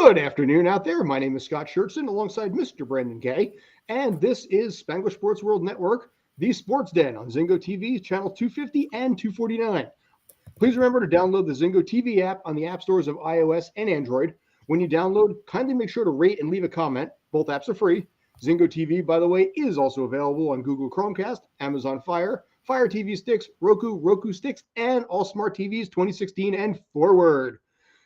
Good afternoon out there. My name is Scott Schertzen alongside Mr. Braddon Kaye, and this is Spanglish Sports World Network, the Sports Den on Zingo TV, channel 250 and 249. Please remember to download the Zingo TV app on the app stores of iOS and Android. When you download, kindly make sure to rate and leave a comment. Both apps are free. Zingo TV, by the way, is also available on Google Chromecast, Amazon Fire, Fire TV sticks, Roku sticks, and all smart TVs 2016 and forward.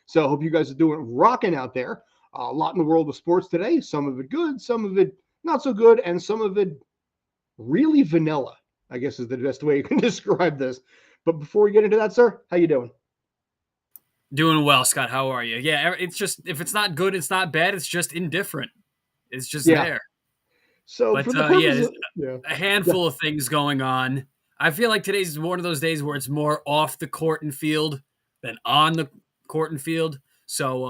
So I hope you guys are doing rocking out there. A lot in the world of sports today. Some of it good, some of it not so good, and some of it really vanilla, I guess is the best way you can describe this. But before we get into that, sir, how you doing? Doing well, Scott. How are you? Yeah, it's just if it's not good, it's not bad. It's just indifferent. It's just Yeah. there. So But for the purpose there's of a handful of things going on. I feel like today's one of those days where it's more off the court and field than on the court and field. So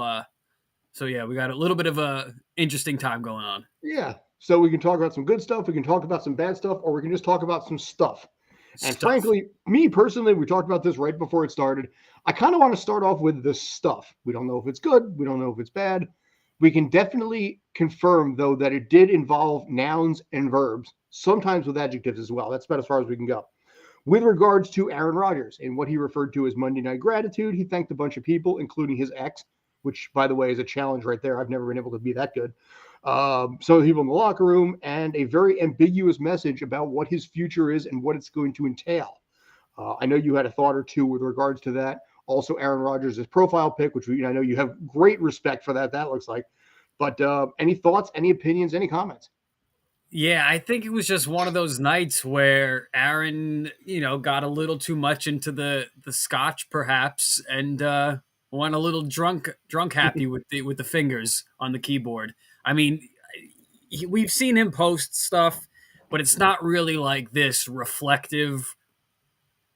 yeah, we got a little bit of a interesting time going on. yeah. So we can talk about some good stuff, we can talk about some bad stuff, or we can just talk about some stuff. And Stuff. frankly, me personally, we talked about this right before it started. I kind of want to start off with the stuff. We don't know if it's good. We don't know if it's bad. We can definitely confirm, though, that it did involve nouns and verbs, sometimes with adjectives as well. That's about as far as we can go. With regards to Aaron Rodgers and what he referred to as Monday Night Gratitude, he thanked a bunch of people, including his ex, which, by the way, is a challenge right there. I've never been able to be that good. Some of the people in the locker room, and a very ambiguous message about what his future is and what it's going to entail. I know you had a thought or two with regards to that. Also, Aaron Rodgers' profile pic, which I know you have great respect for that. That looks like. But any thoughts, any opinions, any comments? Yeah, I think it was just one of those nights where Aaron, got a little too much into the scotch, perhaps, and went a little drunk happy with the fingers on the keyboard. I mean, we've seen him post stuff, but it's not really like this reflective.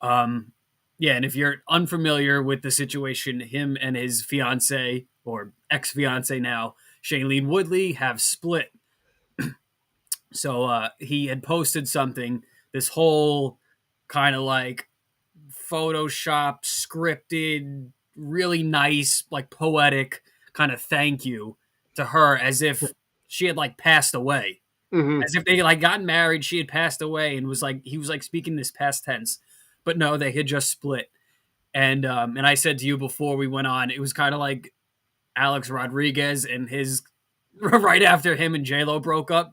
Yeah, and if you're unfamiliar with the situation, him and his fiance or ex-fiance now, Shailene Woodley, have split. So he had posted something, this whole kind of like Photoshop scripted, really nice, like poetic kind of thank you to her, as if she had like passed away, Mm-hmm. as if they like gotten married, she had passed away, and was like he was like speaking this past tense, but no, they had just split. And I said to you before we went on, it was kind of like Alex Rodriguez and his right after him and J Lo broke up,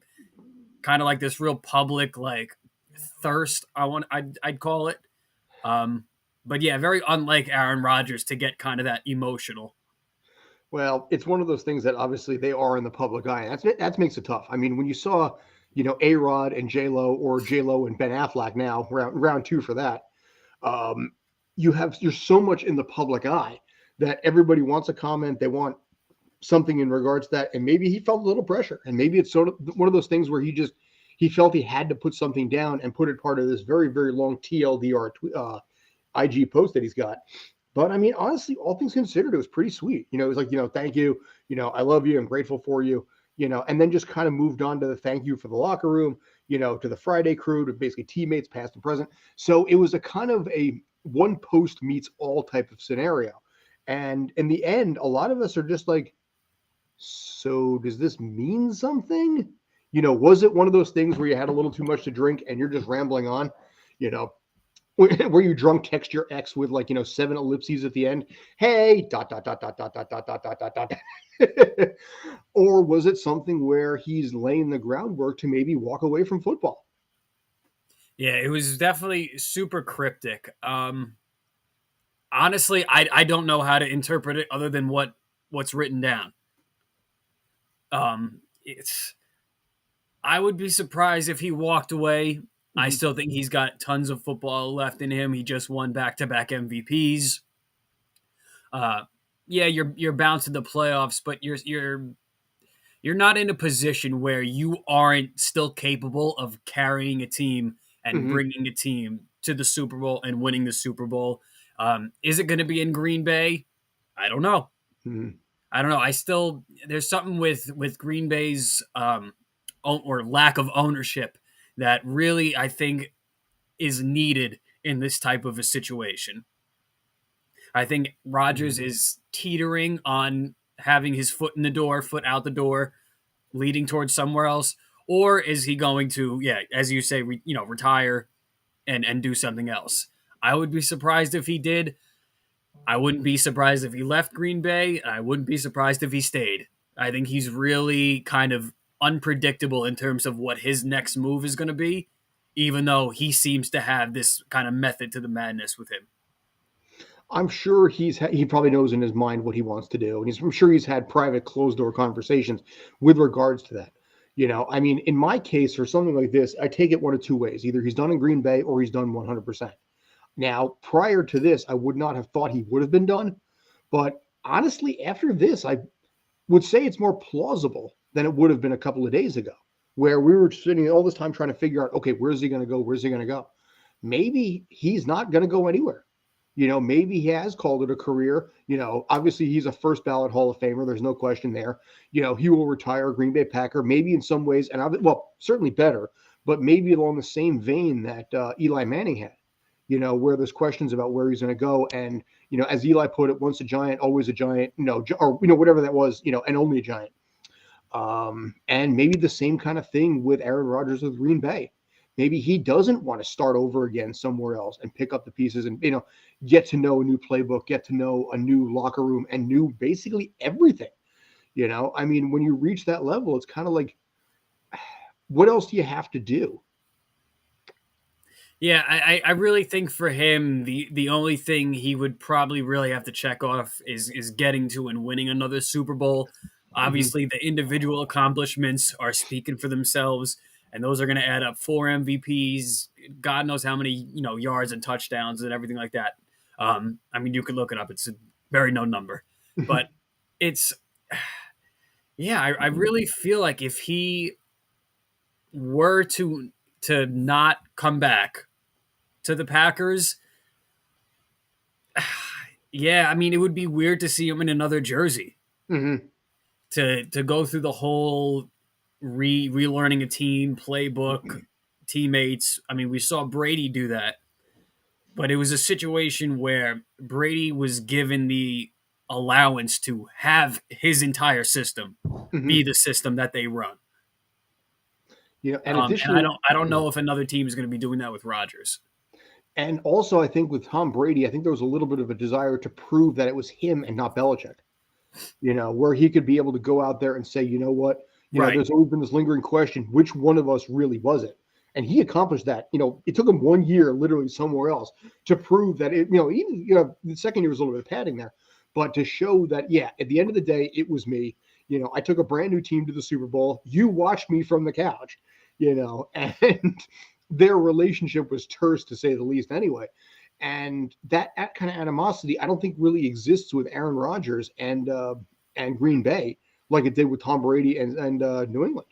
kind of like this real public like thirst. I'd call it. Um, but yeah, very unlike Aaron Rodgers to get kind of that emotional. Well, it's one of those things that obviously they are in the public eye. That makes it tough. I mean, when you saw, A Rod and J Lo, or J Lo and Ben Affleck now round two for that, um, you're so much in the public eye that everybody wants a comment. They want something in regards to that, and maybe he felt a little pressure, and maybe it's sort of one of those things where he felt he had to put something down and put it part of this very very long TLDR IG post that he's got. But I mean, honestly, all things considered, it was pretty sweet. It was like, thank you, I love you, I'm grateful for you, and then just kind of moved on to the thank you for the locker room, to the Friday crew, to basically teammates, past and present. So it was a kind of a one post meets all type of scenario. And in the end, a lot of us are just like, so does this mean something? Was it one of those things where you had a little too much to drink and you're just rambling on? You know, where you drunk text your ex with like 7 ellipses at the end, hey dot dot dot dot dot dot dot dot dot dot dot. Or was it something where he's laying the groundwork to maybe walk away from football? Yeah, it was definitely super cryptic. Honestly, I don't know how to interpret it other than what's written down. It's I would be surprised if he walked away. I Mm-hmm. still think he's got tons of football left in him. He just won back-to-back MVPs. Uh, yeah, you're bound to the playoffs, but you're not in a position where you aren't still capable of carrying a team and Mm-hmm. bringing a team to the Super Bowl and winning the Super Bowl. Is it going to be in Green Bay? I don't know. Mm-hmm. I don't know. I still there's something with Green Bay's or lack of ownership that really I think is needed in this type of a situation. I think Rodgers Mm-hmm. is teetering on having his foot in the door, foot out the door, leading towards somewhere else, or is he going to, yeah, as you say, retire and do something else? I would be surprised if he did. I wouldn't be surprised if he left Green Bay. I wouldn't be surprised if he stayed. I think he's really kind of unpredictable in terms of what his next move is going to be, even though he seems to have this kind of method to the madness with him. I'm sure he probably knows in his mind what he wants to do, and I'm sure he's had private closed door conversations with regards to that. I mean, in my case, for something like this, I take it one of two ways: either he's done in Green Bay or he's done 100%. Now, prior to this, I would not have thought he would have been done, but honestly, after this, I would say it's more plausible than it would have been a couple of days ago, where we were sitting all this time trying to figure out, okay, where's he going to go? Where's he going to go? Maybe he's not going to go anywhere. Maybe he has called it a career. Obviously he's a first ballot Hall of Famer. There's no question there. He will retire a Green Bay Packer, maybe in some ways, and certainly better, but maybe along the same vein that Eli Manning had, where there's questions about where he's going to go. And, as Eli put it, once a giant, always a giant, or, whatever that was, and only a giant. And maybe the same kind of thing with Aaron Rodgers with Green Bay. Maybe he doesn't want to start over again somewhere else and pick up the pieces and, get to know a new playbook, get to know a new locker room and new basically everything. I mean, when you reach that level, it's kind of like, what else do you have to do? Yeah, I really think for him, the only thing he would probably really have to check off is getting to and winning another Super Bowl. Obviously, the individual accomplishments are speaking for themselves, and those are going to add up. 4 MVPs, God knows how many yards and touchdowns and everything like that. I mean, you could look it up; it's a very known number, but it's yeah. I really feel like if he were to not come back to the Packers, yeah, I mean, it would be weird to see him in another jersey. Mm-hmm. To go through the whole relearning a team, playbook, teammates. I mean, we saw Brady do that, but it was a situation where Brady was given the allowance to have his entire system be the system that they run. And additionally, and I don't know if another team is going to be doing that with Rodgers. And also, I think with Tom Brady, I think there was a little bit of a desire to prove that it was him and not Belichick. Where he could be able to go out there and say, you know what, there's always been this lingering question, which one of us really was it? And he accomplished that. It took him 1 year, literally somewhere else, to prove that it. Even the second year was a little bit of padding there, but to show that, yeah, at the end of the day, it was me. I took a brand new team to the Super Bowl. You watched me from the couch. And their relationship was terse, to say the least, anyway. And that kind of animosity, I don't think really exists with Aaron Rodgers and Green Bay like it did with Tom Brady and New England.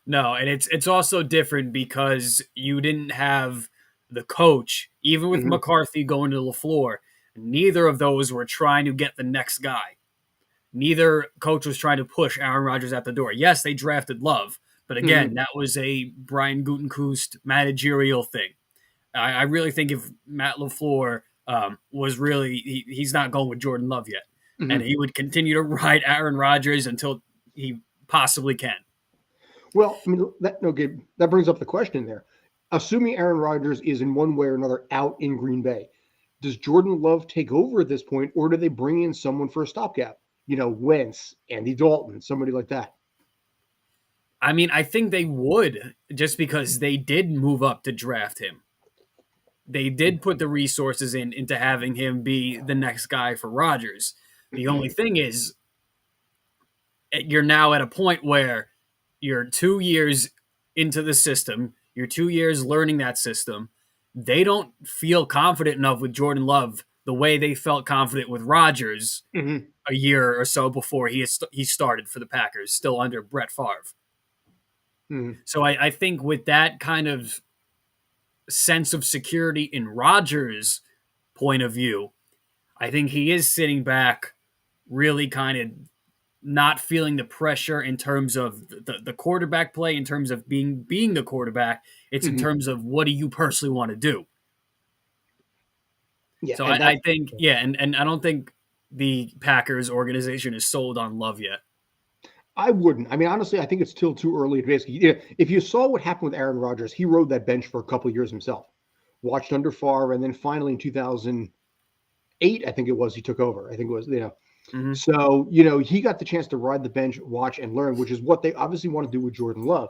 No, and it's also different because you didn't have the coach, even with McCarthy going to LaFleur. Neither of those were trying to get the next guy. Neither coach was trying to push Aaron Rodgers out the door. Yes, they drafted Love, but again, that was a Brian Gutekunst managerial thing. I really think if Matt LaFleur was really, he's not going with Jordan Love yet. And he would continue to ride Aaron Rodgers until he possibly can. Well, I mean, that brings up the question there. Assuming Aaron Rodgers is in one way or another out in Green Bay, does Jordan Love take over at this point, or do they bring in someone for a stopgap? Wentz, Andy Dalton, somebody like that. I mean, I think they would, just because they did move up to draft him. They did put the resources into having him be the next guy for Rodgers. The only thing is, you're now at a point where you're 2 years into the system. You're 2 years learning that system. They don't feel confident enough with Jordan Love the way they felt confident with Rodgers a year or so before he started for the Packers, still under Brett Favre. So I think with that kind of sense of security in Rodgers' point of view, I think he is sitting back, really kind of not feeling the pressure in terms of the quarterback play, in terms of being the quarterback. It's in terms of what do you personally want to do. Yeah, so I think, and I don't think the Packers organization is sold on Love yet. I wouldn't. I mean, honestly, I think it's still too early to basically. If you saw what happened with Aaron Rodgers, he rode that bench for a couple of years himself, watched under Favre, and then finally in 2008, I think it was, he took over. I think it was, Mm-hmm. So, he got the chance to ride the bench, watch, and learn, which is what they obviously want to do with Jordan Love.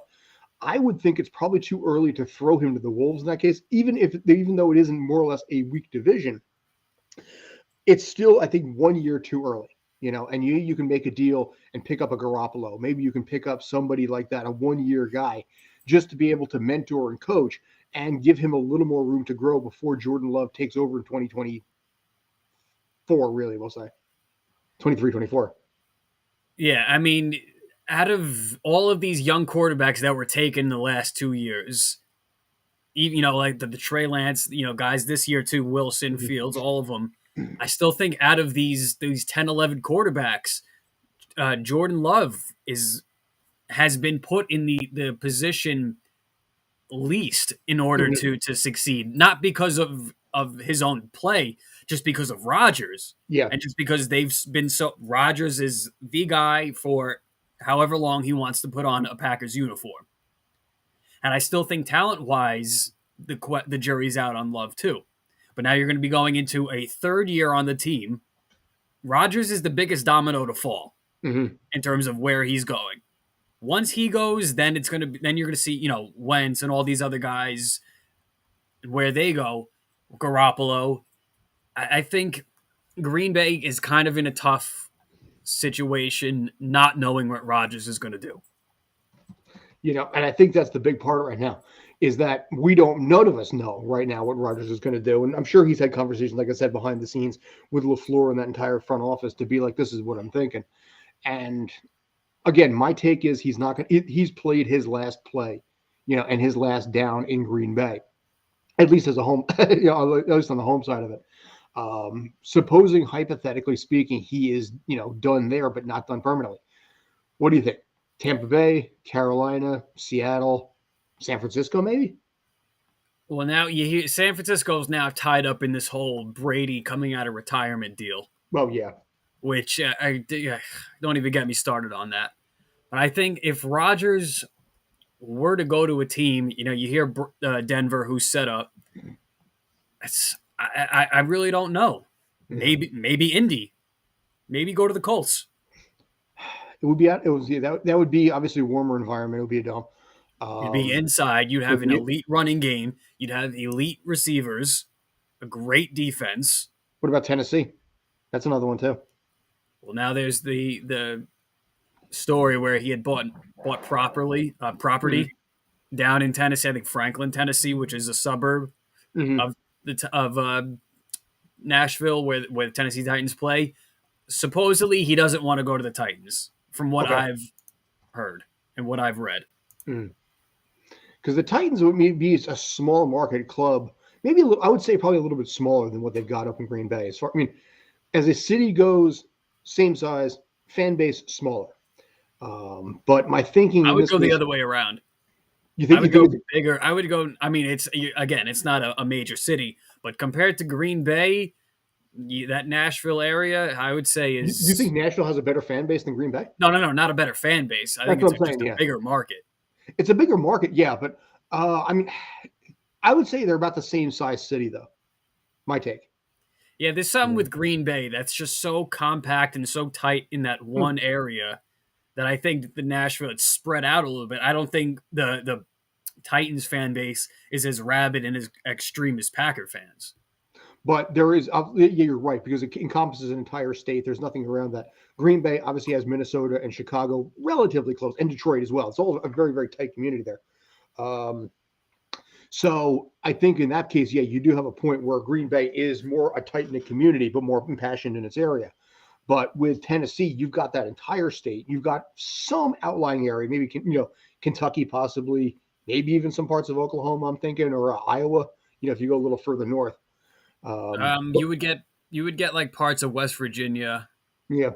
I would think it's probably too early to throw him to the Wolves in that case, even though it isn't more or less a weak division. It's still, I think, 1 year too early. And you can make a deal and pick up a Garoppolo. Maybe you can pick up somebody like that, a 1 year guy, just to be able to mentor and coach and give him a little more room to grow before Jordan Love takes over in 2024, really, we'll say. 23, 24. Yeah, I mean, out of all of these young quarterbacks that were taken the last 2 years, even, like the Trey Lance, guys this year too, Wilson, Mhm. Fields, all of them, I still think out of these 10, 11 quarterbacks, Jordan Love has been put in the position least in order Mhm. to succeed, not because of his own play, just because of Rodgers, Yeah. and just because they've been so. Rodgers is the guy for however long he wants to put on a Packers uniform, and I still think talent wise, the jury's out on Love too. But now you're going to be going into a third year on the team. Rodgers is the biggest domino to fall Hmm. in terms of where he's going. Once he goes, then you're gonna see, Wentz and all these other guys where they go. Garoppolo. I think Green Bay is kind of in a tough situation, not knowing what Rodgers is going to do. And I think that's the big part right now is that none of us know right now what Rodgers is going to do. And I'm sure he's had conversations, like I said, behind the scenes with LaFleur and that entire front office to be like, this is what I'm thinking. And again, my take is he's not going to, he's played his last play, and his last down in Green Bay, at least as a home, at least on the home side of it. Supposing hypothetically speaking, he is, done there, but not done permanently. What do you think? Tampa Bay, Carolina, Seattle, San Francisco, maybe? Well, now you hear San Francisco's now tied up in this whole Brady coming out of retirement deal, Well, yeah. which don't even get me started on that. But I think if Rodgers were to go to a team, you hear Denver who's set up. I really don't know. Yeah. Maybe Indy. Maybe go to the Colts. That would be obviously a warmer environment. It would be a dome. You'd be inside. You'd have Would an be, elite running game. You'd have elite receivers, a great defense. what about Tennessee? That's another one too. Well, now there's the story where he had bought property down in Tennessee. I think Franklin, Tennessee, which is a suburb Mm-hmm. of Nashville, where the Tennessee Titans play. Supposedly, he doesn't want to go to the Titans, from what Okay. I've heard and what I've read. Because the Titans would be a small market club, maybe I would say probably a little bit smaller than what they've got up in Green Bay. As a city goes, same size, fan base smaller. But my thinking I in would this go the case, other way around. you I think would go it's, bigger. I would go. I mean, it's not a major city, but compared to Green Bay, that Nashville area, I would say you is think Nashville has a better fan base than Green Bay? no, not a better fan base. I think That's it's what I'm saying. just a Yeah, bigger market. it's a bigger market. Yeah, but I would say they're about the same size city, though. My take. Yeah, there's something with Green Bay that's just so compact and so tight in that one area that I think the Nashville it's spread out a little bit. I don't think the Titans fan base is as rabid and as extreme as Packer fans. But there is, yeah, you're right, because it encompasses an entire state. There's nothing around that. Green Bay obviously has Minnesota and Chicago relatively close, and Detroit as well. It's all a very, very tight community there. So I think in that case, yeah, you do have a point where Green Bay is more a tight knit community, but more impassioned in its area. But with Tennessee, you've got that entire state. You've got some outlying area, maybe Kentucky, possibly, maybe even some parts of Oklahoma. I'm thinking, or Iowa. If you go a little further north. You would get like parts of West Virginia. Yeah,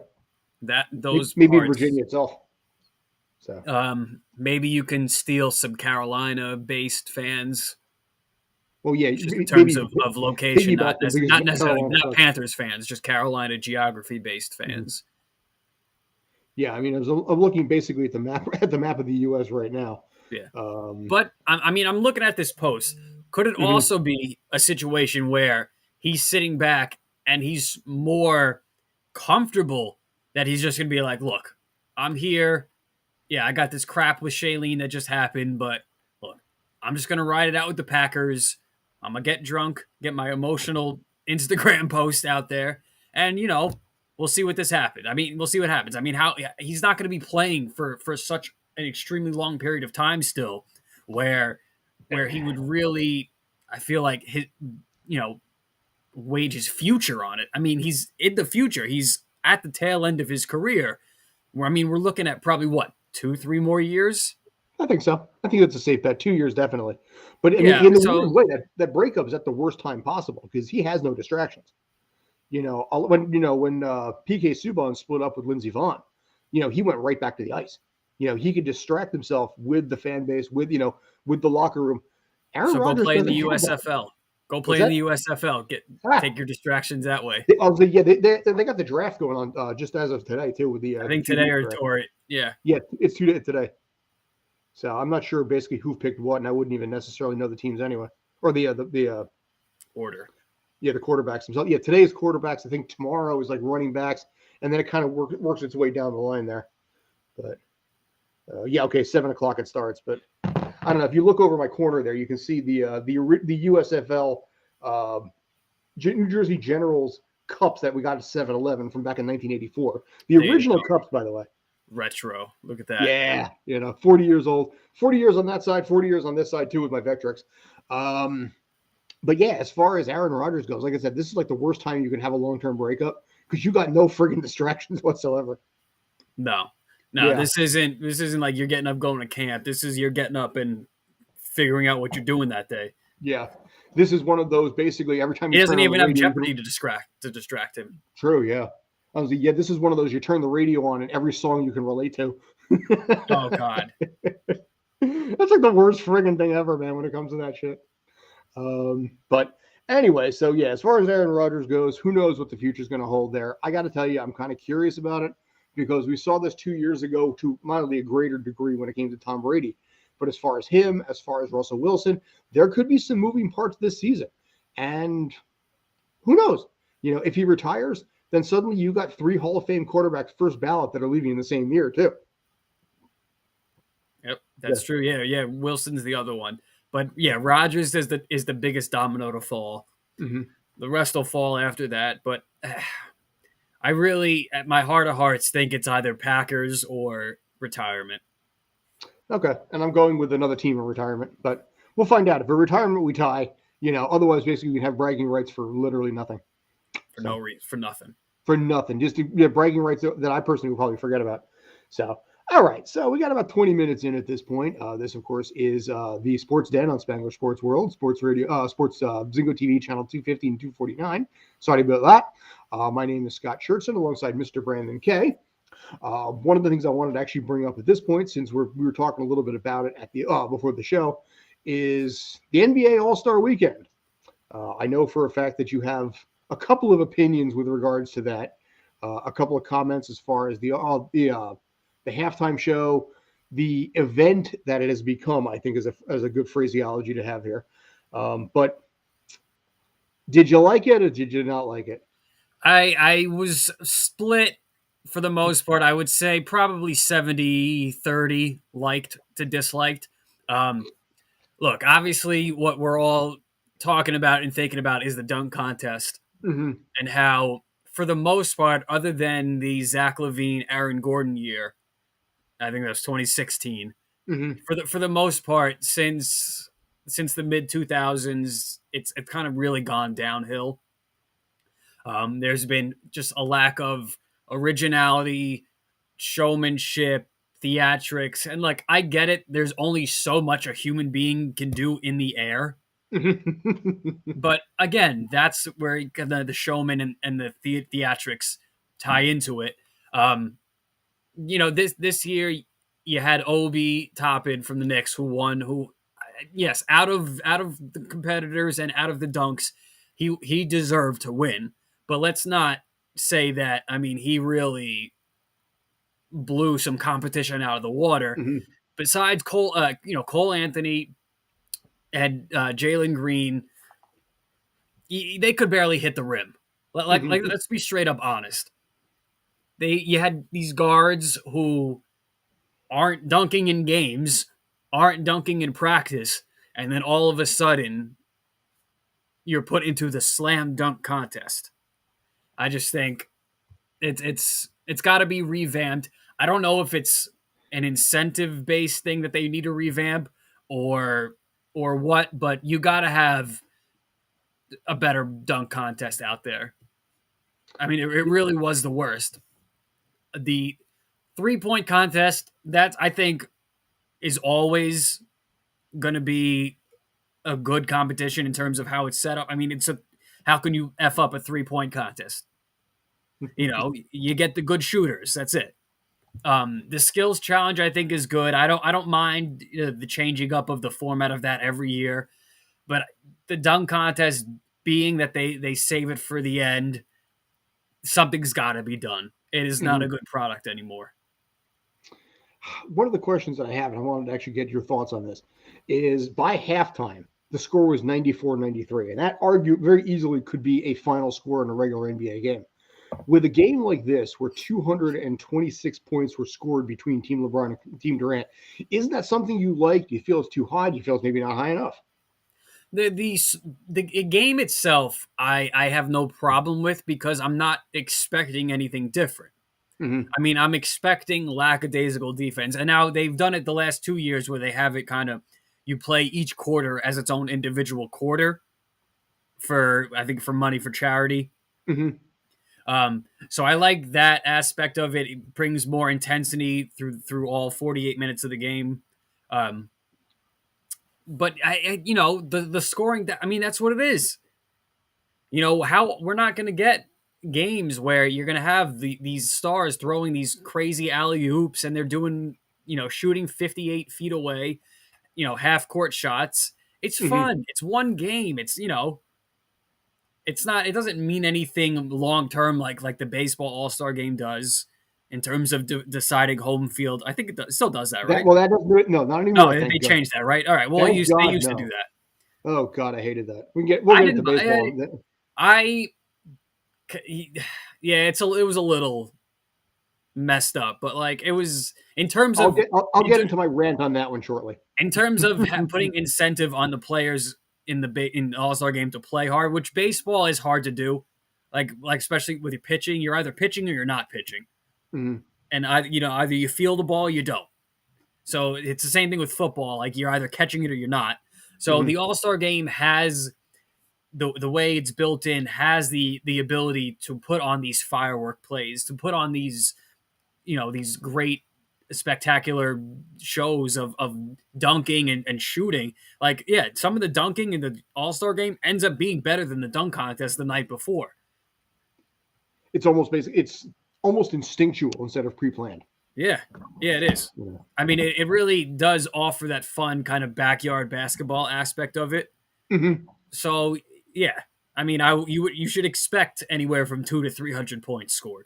That those maybe in parts. Virginia itself. So Maybe you can steal some Carolina-based fans. Well, yeah, just in terms maybe of location, piggyback them because not necessarily Carolina not sucks. Panthers fans, just Carolina geography based Mhm. fans. Yeah, I mean, I'm looking basically at the map at the map of the U.S. right now. Yeah. Um, But I mean, I'm looking at this post. Could it mhm. also be a situation where he's sitting back and he's more comfortable that he's just going to be like, look, I'm here. Yeah, I got this crap with Shailene that just happened, but look, I'm just going to ride it out with the Packers. I'm going to get drunk, get my emotional Instagram post out there, and, we'll see what this happens. I mean, we'll see what happens. I mean, how he's not going to be playing for such an extremely long period of time still where he would really, I feel like his, you know wage his future on it. I mean, he's in the future. He's at the tail end of his career. Where I mean, we're looking at probably what 2, 3 more years. I think so. I think that's a safe bet. 2 years definitely. But I mean, Yeah. in the weird So way, that breakup is at the worst time possible because he has no distractions. When PK Subban split up with Lindsey Vaughn, he went right back to the ice. He could distract himself with the fan base, with the locker room. Aaron go Rodgers play in doesn't the have that. USFL. Go What's play in that? the USFL. Ah, Take your distractions that way. yeah, they got the draft going on just as of today too with I the think today QB or draft. yeah. Yeah, it's today. So I'm not sure basically who picked what, and I wouldn't even necessarily know the teams anyway, or Order. the quarterbacks themselves. Yeah, today's quarterbacks. I think tomorrow is like running backs, and then it kind of works its way down the line there. But yeah, okay, 7 o'clock it starts. But I don't know if you look over my corner there, you can see the USFL New Jersey Generals cups that we got at 7-Eleven from back in 1984. The There you original go. cups, by the way. Retro. Look at that. Yeah, 40 years old, 40 years on that side, 40 years on this side too with my Vectrex. But yeah, as far as Aaron Rodgers goes, like I said, this is like the worst time you can have a long-term breakup because you got no friggin' distractions whatsoever. No. No, Yeah, this isn't like you're getting up going to camp. This is you're getting up and figuring out what you're doing that day. yeah. This is one of those basically every time He you turn doesn't on the even have radio, Jeopardy to distract him. true, yeah. I was like, yeah, this is one of those you turn the radio on and every song you can relate to. Oh God. That's like the worst friggin' thing ever, man, when it comes to that shit. But anyway, so yeah, as far as Aaron Rodgers goes, who knows what the future is going to hold there. I got to tell you, I'm kind of curious about it because we saw this 2 years ago to mildly a greater degree when it came to Tom Brady. But as far as him, as far as Russell Wilson, there could be some moving parts this season. And who knows? If he retires, then suddenly you got 3 Hall of Fame quarterbacks first ballot that are leaving in the same year, too. Yep, Yeah. that's true. Yeah. Wilson's the other one, but yeah, Rodgers is the biggest domino to fall. Mm-hmm. The rest will fall after that. But I really, at my heart of hearts, think it's either Packers or retirement. Okay. And I'm going with another team in retirement, but we'll find out. If a retirement, we tie. Otherwise, basically, we have bragging rights for literally nothing. For no reason, for nothing. For nothing. Just bragging rights that I personally would probably forget about. So, all right. So we got about 20 minutes in at this point. This, of course, is the Sports Den on Spangler Sports World, Sports Radio, Sports Zingo TV, channel 250 and 249. Sorry about that. My name is Scott Schertzen alongside Mr. Brandon Kaye. One of the things I wanted to actually bring up at this point, since we were talking a little bit about it at the before the show, is the NBA All-Star Weekend. I know for a fact that you have a couple of opinions with regards to that. A couple of comments as far as the halftime show, the event that it has become. I think is a good phraseology to have here. But did you like it or did you not like it? I was split for the most part. I would say probably 70-30 liked to disliked. Look, obviously, what we're all talking about and thinking about is the dunk contest Mm-hmm. and how, for the most part, other than the Zach LaVine, Aaron Gordon year, I think that was 2016. Mm-hmm. For the most part, since the mid 2000s, it's kind of really gone downhill. There's been just a lack of originality, showmanship, theatrics, and like I get it. There's only so much a human being can do in the air, but again, that's where the showman and the theatrics tie into it. This year you had Obi Toppin from the Knicks who won. Who yes, out of the competitors and out of the dunks, he deserved to win. But let's not say that. I mean, he really blew some competition out of the water. Mhm. Besides Cole, Cole Anthony and Jalen Green, they could barely hit the rim. Mhm. Let's be straight up honest. You had these guards who aren't dunking in games, aren't dunking in practice, and then all of a sudden you're put into the slam dunk contest. I just think it's got to be revamped. I don't know if it's an incentive based thing that they need to revamp or what, but you got to have a better dunk contest out there. I mean, it really was the worst. The 3-point contest, that I think is always going to be a good competition in terms of how it's set up. I mean, how can you f up a 3-point contest? You get the good shooters. That's it. The skills challenge I think is good. I don't mind the changing up of the format of that every year, but the dunk contest being that they save it for the end, something's got to be done. It is not a Mhm. good product anymore. One of the questions that I have, and I wanted to actually get your thoughts on this, is by halftime, the score was 94-93, and that very easily could be a final score in a regular NBA game. With a game like this, where 226 points were scored between Team LeBron and Team Durant, isn't that something you like? Do you feel it's too high? Do you feel it's maybe not high enough? The game itself, I have no problem with because I'm not expecting anything different. Mm-hmm. I mean, I'm expecting lackadaisical defense, and now they've done it the last 2 years where they have it kind of you play each quarter as its own individual quarter for I think for money for charity. Mm-hmm. So I like that aspect of it. It brings more intensity through all 48 minutes of the game. Um, but the scoring. I mean, that's what it is. How we're not going to get games where you're going to have these stars throwing these crazy alley oops and they're doing shooting 58 feet away, half court shots. It's Mm-hmm. fun. It's one game. It's not. It doesn't mean anything long term like the baseball All Star Game does in terms of deciding home field. I think it still does that, right? That doesn't do it. No, not No, anymore. they Thank God. changed that, right? All right. Well, Thank they God, used to do no. that. Oh God, I hated that. We'll I get into didn't. baseball. I yeah, it was a little messed up, but like it was in terms of I'll get into my rant on that one shortly. in terms of putting incentive on the players in the All Star game to play hard, which baseball is hard to do. Like especially with your pitching, you're either pitching or you're not pitching, Mm-hmm. and either you feel the ball or you don't. So it's the same thing with football. Like you're either catching it or you're not. So Mm-hmm. the All Star game has the way it's built in has the ability to put on these firework plays, to put on these great spectacular shows of dunking and shooting. Like, yeah, some of the dunking in the All-Star game ends up being better than the dunk contest the night before. It's almost instinctual instead of pre-planned. Yeah, it is. Yeah. I mean, it really does offer that fun kind of backyard basketball aspect of it. Mm-hmm. So, yeah, I mean, you should expect anywhere from 200 to 300 points scored.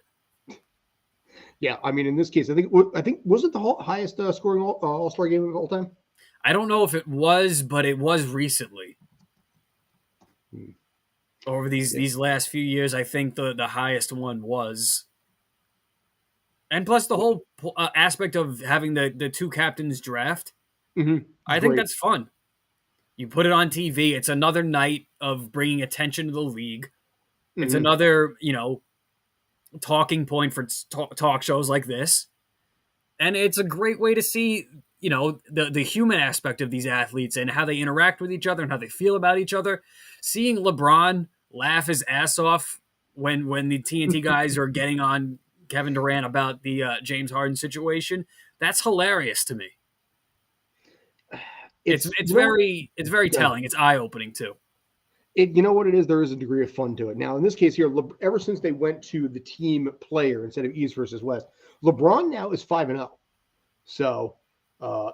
Yeah, I mean, in this case, I think was it the highest scoring All-Star game of all time? I don't know if it was, but it was recently. Over these last few years, I think the highest one was. And plus the whole aspect of having the two captains draft, Mm-hmm. I think Great. that's fun. You put it on TV. It's another night of bringing attention to the league. It's Mm-hmm. another, talking point for talk shows like this. And it's a great way to see, the human aspect of these athletes and how they interact with each other and how they feel about each other. Seeing LeBron laugh his ass off when the TNT guys are getting on Kevin Durant about the James Harden situation, that's hilarious to me. It's very telling. It's eye opening too. You know what it is? There is a degree of fun to it. Now, in this case here, ever since they went to the team player instead of East versus West, LeBron now is 5-0. So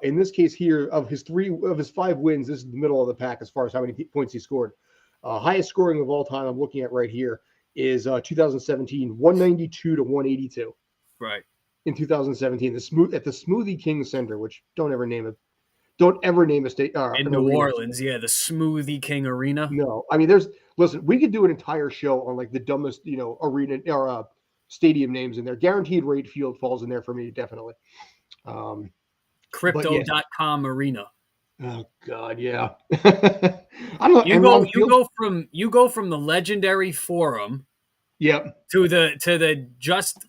In this case here, of his 5 wins, this is the middle of the pack as far as how many points he scored. Highest scoring of all time I'm looking at right here is 2017, 192 to 182. Right. In 2017, the Smoothie King Center, which don't ever name a state in New Orleans. Yeah, the Smoothie King Arena. No, I mean, listen, we could do an entire show on like the dumbest, arena or stadium names in there. Guaranteed Rate Field falls in there for me, definitely. Crypto.com yeah. Arena. Oh God, yeah. I don't know. You go from the legendary Forum, yep, to the just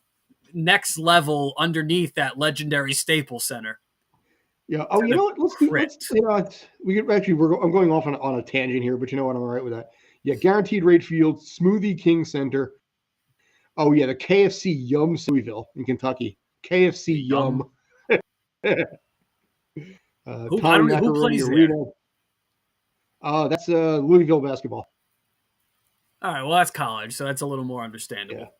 next level underneath that legendary Staples Center. Yeah. Oh, you know what? I'm going off on a tangent here, but you know what? I'm all right with that. Yeah, Guaranteed Rate Field, Smoothie King Center. Oh yeah, the KFC Yum Louisville in Kentucky. KFC Yum. Who plays Arena. there? That's Louisville basketball. All right, well that's college, so that's a little more understandable.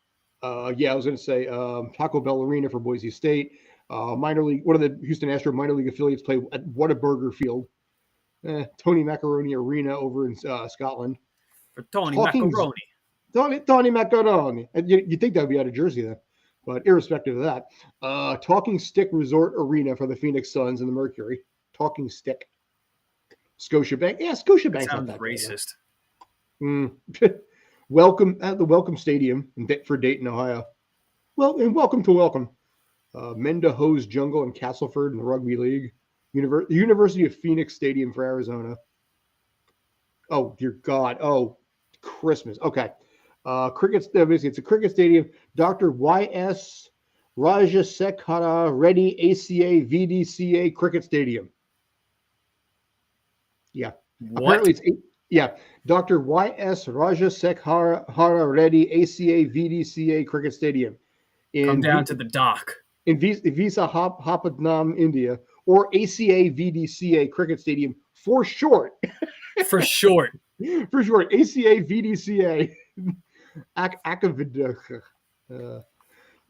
Yeah, I was going to say Taco Bell Arena for Boise State. Minor league, one of the Houston Astros minor league affiliates play at Whataburger Field. Tony Macaroni Arena over in Scotland. For Tony Macaroni. Tony Macaroni. You think that would be out of Jersey then, but irrespective of that, Talking Stick Resort Arena for the Phoenix Suns and the Mercury. Talking Stick. Scotiabank. Yeah, Scotiabank sounds racist. Welcome at the Welcome Stadium for Dayton, Ohio. Well, and welcome to Welcome. Mendahoe's Jungle in Castleford in the Rugby League. University of Phoenix Stadium for Arizona. Oh, dear God. Oh, Christmas. Okay. Basically, it's a cricket stadium. Dr. Y.S. Rajasekhara Reddy ACA VDCA Cricket Stadium. Yeah. What? Apparently Dr. Y.S. Rajasekhara Reddy ACA VDCA Cricket Stadium. Come down to the dock. In Visakhapatnam, India, or ACA VDCA Cricket Stadium for short. For short. For short. ACA VDCA.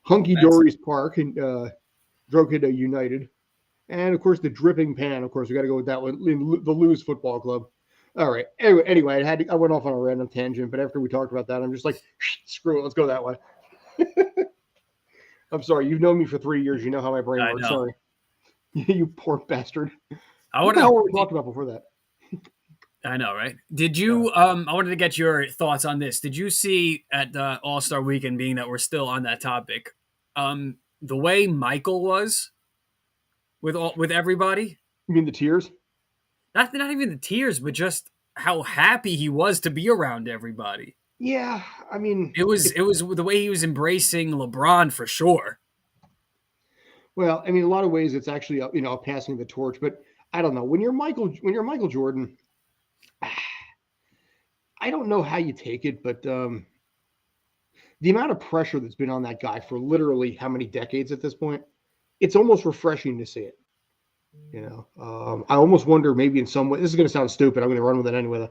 Hunky Dory's Park in Drogheda United. And, of course, the Dripping Pan. Of course, we got to go with that one. The Lewis Football Club. All right. Anyway, I went off on a random tangent, but after we talked about that, I'm just like, screw it. Let's go that way. I'm sorry. You've known me for 3 years. You know how my brain works. Sorry. You poor bastard. What the hell were we talking about before that? I know, right? Did you? I wanted to get your thoughts on this. Did you see at the All-Star Weekend, being that we're still on that topic, the way Michael was with everybody? You mean the tears? Not even the tears, but just how happy he was to be around everybody. Yeah, I mean, it was the way he was embracing LeBron for sure. Well, I mean, in a lot of ways, it's actually passing the torch. But I don't know, when you're Michael Jordan, I don't know how you take it, but the amount of pressure that's been on that guy for literally how many decades at this point, it's almost refreshing to see it. I almost wonder, maybe in some way, this is going to sound stupid, I'm going to run with it anyway,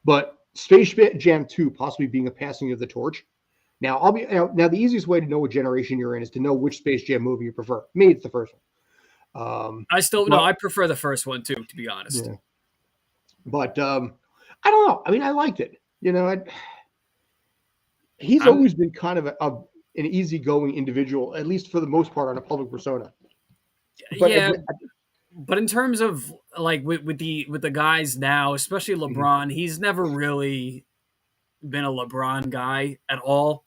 but Space Jam 2 possibly being a passing of the torch. Now, now the easiest way to know what generation you're in is to know which Space Jam movie you prefer. Me, it's the first one. I prefer the first one too, to be honest. Yeah. But I don't know. I mean, I liked it. He's always been kind of an easygoing individual, at least for the most part, on a public persona. But but in terms of like with the guys now, especially LeBron, he's never really been a LeBron guy at all.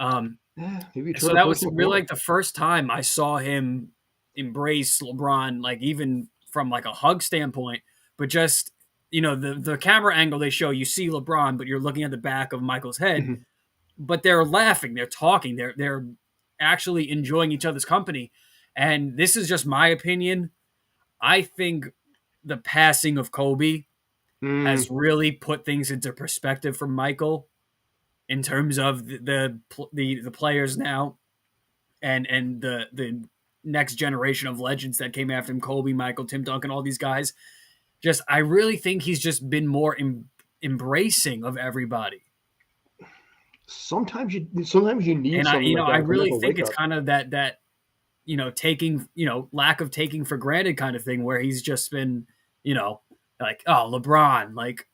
So that was really like the first time I saw him embrace LeBron, like even from like a hug standpoint, but just the camera angle they show, you see LeBron, but you're looking at the back of Michael's head, but they're laughing, they're talking, they're actually enjoying each other's company. And this is just my opinion. I think the passing of Kobe has really put things into perspective for Michael in terms of the players now and the next generation of legends that came after him, Kobe, Michael, Tim Duncan, all these guys. I really think he's just been more embracing of everybody. Sometimes you need, and I really think it's kind of that taking, lack of taking for granted kind of thing where he's just been, like, oh, LeBron, like,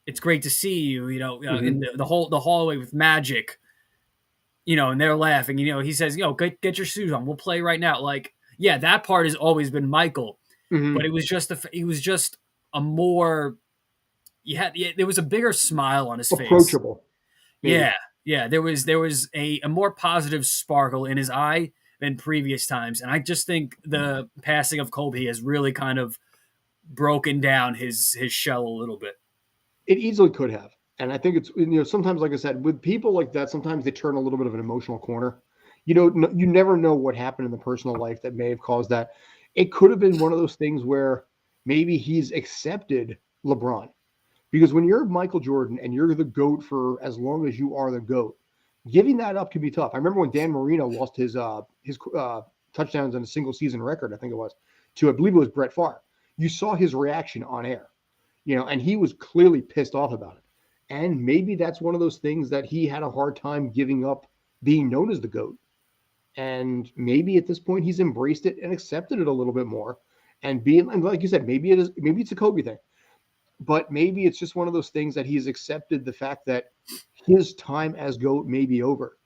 it's great to see you, in Hmm. the hallway with Magic, and they're laughing. He says, get your shoes on. We'll play right now. Like, yeah, that part has always been Michael, but Hmm. it was just a more, there was a bigger smile on his face. Approachable, Yeah, maybe. yeah, there was a more positive sparkle in his eye than previous times, and I just think the passing of Kobe has really kind of broken down his shell a little bit. It easily could have. And I think it's, sometimes, like I said, with people like that, sometimes they turn a little bit of an emotional corner. You never know what happened in the personal life that may have caused that. It could have been one of those things where maybe he's accepted LeBron. Because when you're Michael Jordan and you're the GOAT for as long as you are the GOAT, giving that up can be tough. I remember when Dan Marino lost his touchdowns in a single season record, I think it was, to, I believe it was Brett Favre. You saw his reaction on air, and he was clearly pissed off about it. And maybe that's one of those things that he had a hard time giving up being known as the GOAT. And maybe at this point he's embraced it and accepted it a little bit more. And like you said, maybe it's a Kobe thing, but maybe it's just one of those things that he's accepted the fact that his time as GOAT may be over.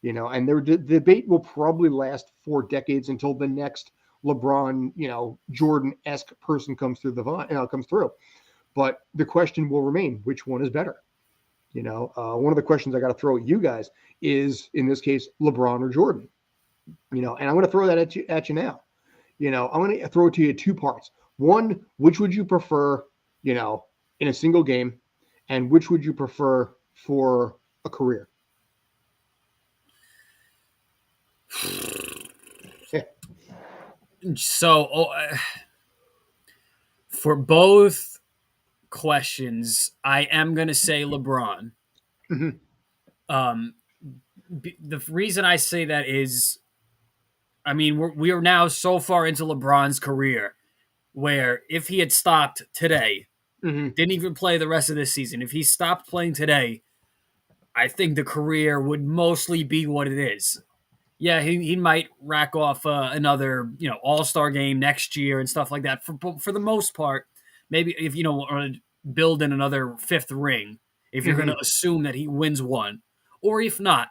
And the debate will probably last for decades until the next LeBron, Jordan esque person comes through. But the question will remain: which one is better? One of the questions I got to throw at you guys is, in this case, LeBron or Jordan. And I'm going to throw that at you now. I'm going to throw it to you in two parts. One, which would you prefer, in a single game, and which would you prefer for a career? So, for both questions, I am going to say LeBron. Hmm. Um, the reason I say that is, I mean, we are now so far into LeBron's career where if he had stopped today, Hmm. didn't even play the rest of this season, if he stopped playing today, I think the career would mostly be what it is. Yeah, he might rack off another All Star game next year and stuff like that. For the most part, maybe if want to build in another fifth ring, if you're going Hmm. to assume that he wins one, or if not,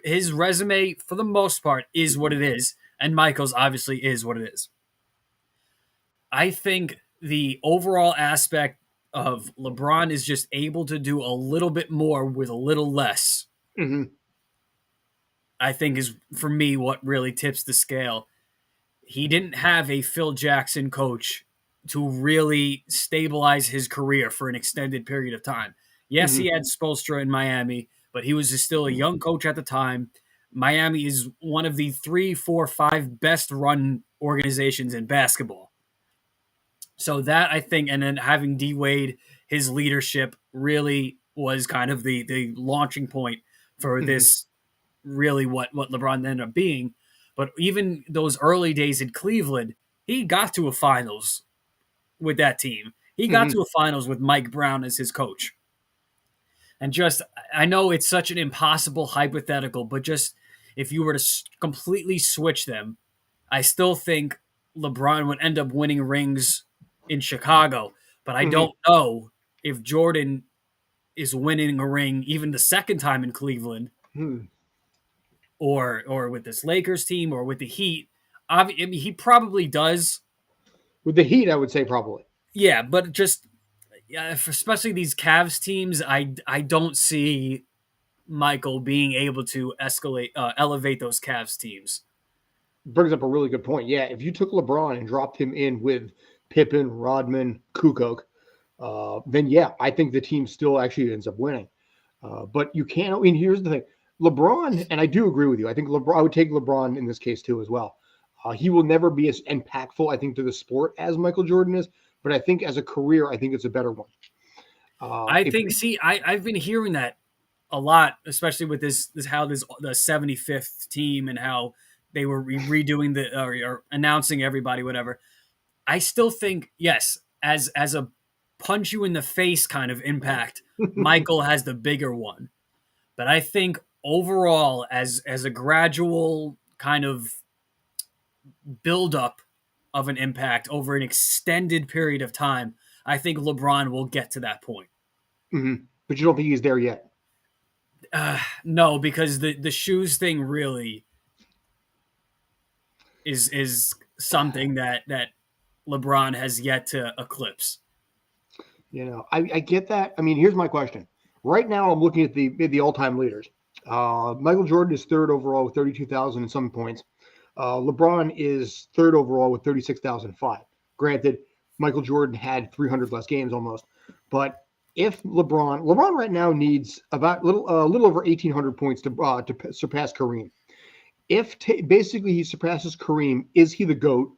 his resume for the most part is what it is, and Michael's obviously is what it is. I think the overall aspect of LeBron is just able to do a little bit more with a little less. Hmm. I think is for me what really tips the scale. He didn't have a Phil Jackson coach to really stabilize his career for an extended period of time. Yes, he Hmm. had Spoelstra in Miami, but he was still a young coach at the time. Miami is one of the 3, 4, 5 best run organizations in basketball. So that I think, and then having D Wade, his leadership really was kind of the launching point for Hmm. this really what LeBron ended up being. But even those early days in Cleveland, he got to a finals with that team. He got Hmm. to a finals with Mike Brown as his coach. And just, I know it's such an impossible hypothetical, but just if you were to completely switch them, I still think LeBron would end up winning rings in Chicago. But I Hmm. don't know if Jordan is winning a ring even the second time in Cleveland Hmm. or with this Lakers team or with the Heat. I mean, he probably does. With the Heat, I would say probably. Yeah, but just especially these Cavs teams, I don't see Michael being able to elevate those Cavs teams. Brings up a really good point. Yeah, if you took LeBron and dropped him in with Pippen, Rodman, Kukoc, then yeah, I think the team still actually ends up winning. But you can't. I mean, here's the thing: LeBron, and I do agree with you. I think LeBron. I would take LeBron in this case too, as well. He will never be as impactful, I think, to the sport as Michael Jordan is. But I think as a career, I think it's a better one. I If think. See, I've been hearing that a lot, especially with this how this the 75th team and how they were redoing or announcing everybody, whatever. I still think yes, as a punch you in the face kind of impact, Michael has the bigger one. But I think overall, as a gradual kind of buildup of an impact over an extended period of time, I think LeBron will get to that point. Mm-hmm. But you don't think he's there yet? No, because the shoes thing really is something that LeBron has yet to eclipse. I get that. I mean, here's my question. Right now, I'm looking at the all-time leaders. Michael Jordan is third overall with 32,000 and some points. LeBron is third overall with 36,005. Granted, Michael Jordan had 300 less games almost, but if LeBron right now needs about a little over 1,800 points to surpass Kareem. If basically he surpasses Kareem, is he the GOAT,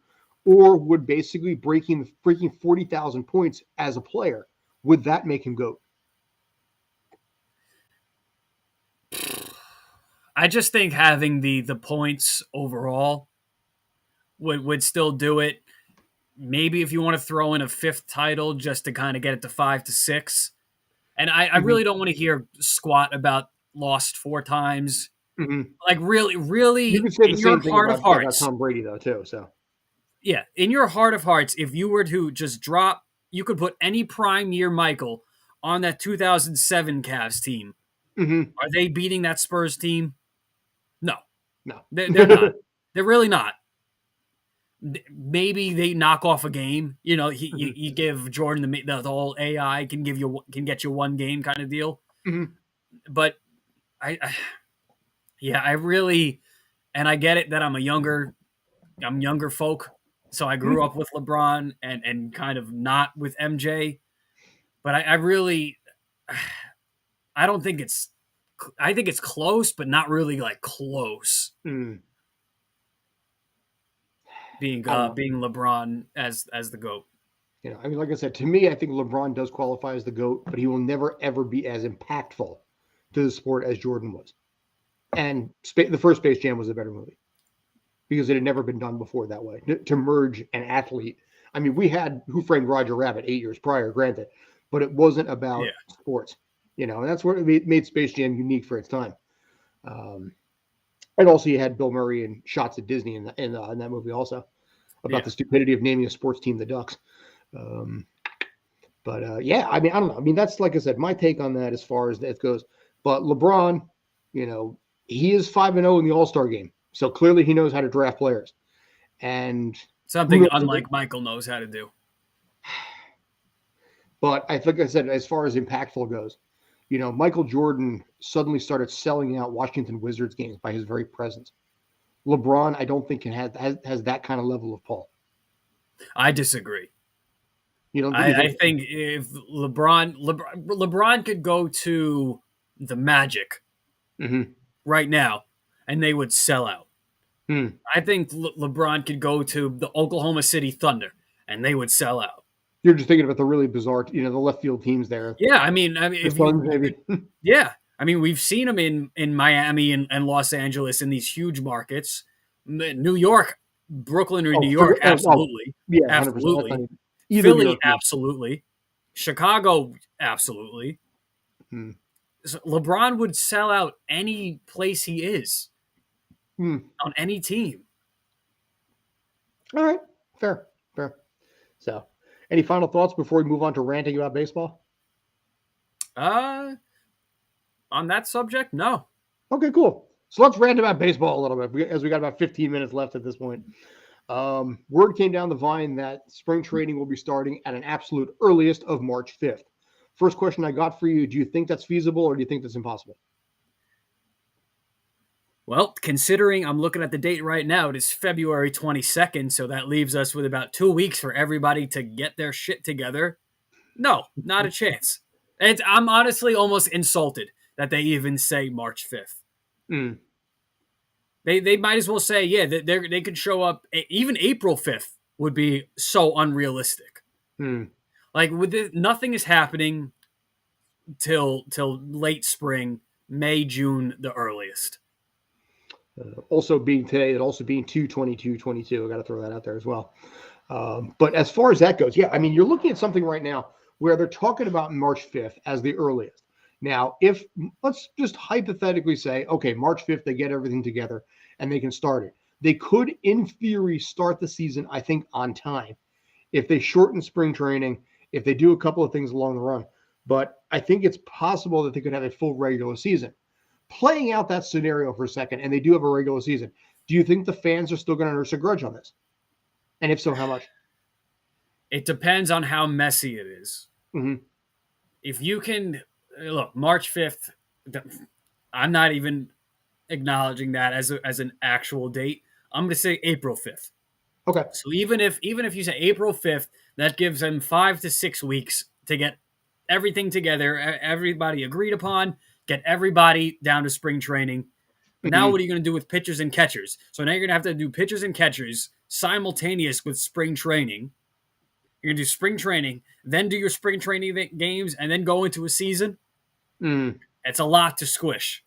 or would basically breaking 40,000 points as a player, would that make him GOAT? I just think having the points overall would still do it. Maybe if you want to throw in a fifth title just to kind of get it to 5 to 6. And I really don't want to hear squat about lost 4 times. Mm-hmm. Like really, You really, could say in the your same thing heart of about hearts, Tom Brady though too. So yeah, in your heart of hearts, if you were to just drop, you could put any prime year Michael on that 2007 Cavs team. mm-hmm. Are they beating that Spurs team? No, No, they're not. They're really not. Maybe they knock off a game. You know, you give Jordan the whole AI can get you one game kind of deal. Mm-hmm. But I really, and I get it that I'm younger folk, so I grew up with LeBron and kind of not with MJ. But I really, I don't think it's. I think it's close, but not really like close. Mm. Being LeBron as the GOAT. I mean, like I said, to me, I think LeBron does qualify as the GOAT, but he will never ever be as impactful to the sport as Jordan was. And the first Space Jam was a better movie because it had never been done before that way to merge an athlete. I mean, we had Who Framed Roger Rabbit 8 years prior, granted, but it wasn't about sports. And that's what made Space Jam unique for its time. And also, you had Bill Murray and shots at Disney in that movie also about the stupidity of naming a sports team the Ducks. I mean, I don't know. I mean, that's like I said, my take on that as far as that goes. But LeBron, he is 5-0 in the All-Star game, so clearly he knows how to draft players, and something unlike Michael knows how to do. But I think I said, as far as impactful goes, Michael Jordan suddenly started selling out Washington Wizards games by his very presence. LeBron, I don't think has that kind of level of pull. I disagree. You don't think I think if LeBron could go to the Magic right now, and they would sell out. I think LeBron could go to the Oklahoma City Thunder, and they would sell out. You're just thinking about the really bizarre, the left field teams there. Yeah, I mean, if Suns, maybe. Yeah, I mean, we've seen them in Miami and Los Angeles in these huge markets. New York, Brooklyn or New York, absolutely. Yeah, absolutely. Philly, absolutely. Chicago, absolutely. So LeBron would sell out any place he is on any team. All right, fair. So, any final thoughts before we move on to ranting about baseball? On that subject, no. Okay, cool. So let's rant about baseball a little bit, as we got about 15 minutes left at this point. Word came down the vine that spring training will be starting at an absolute earliest of March 5th. First question I got for you, do you think that's feasible or do you think that's impossible? Well, considering I'm looking at the date right now, it is February 22nd, so that leaves us with about 2 weeks for everybody to get their shit together. No, not a chance. I'm honestly almost insulted that they even say March 5th. They might as well say, yeah, they could show up. Even April 5th would be so unrealistic. Like nothing is happening till late spring, May, June, the earliest. Also being today, it also being 2/22/22. I got to throw that out there as well. But as far as that goes, yeah, I mean, you're looking at something right now where they're talking about March 5th as the earliest. Now, let's just hypothetically say, okay, March 5th, they get everything together and they can start it. They could, in theory, start the season, I think, on time if they shorten spring training, if they do a couple of things along the run. But I think it's possible that they could have a full regular season. Playing out that scenario for a second, and they do have a regular season, do you think the fans are still going to nurse a grudge on this? And if so, how much? It depends on how messy it is. Mm-hmm. If you can look, March 5th, I'm not even acknowledging that as an actual date. I'm going to say April 5th. Okay. So even if you say April 5th, that gives them 5 to 6 weeks to get everything together, everybody agreed upon, get everybody down to spring training. But now Mm-hmm. what are you going to do with pitchers and catchers? So now you're going to have to do pitchers and catchers simultaneous with spring training. You're going to do spring training, then do your spring training games, and then go into a season. Mm. It's a lot to squish.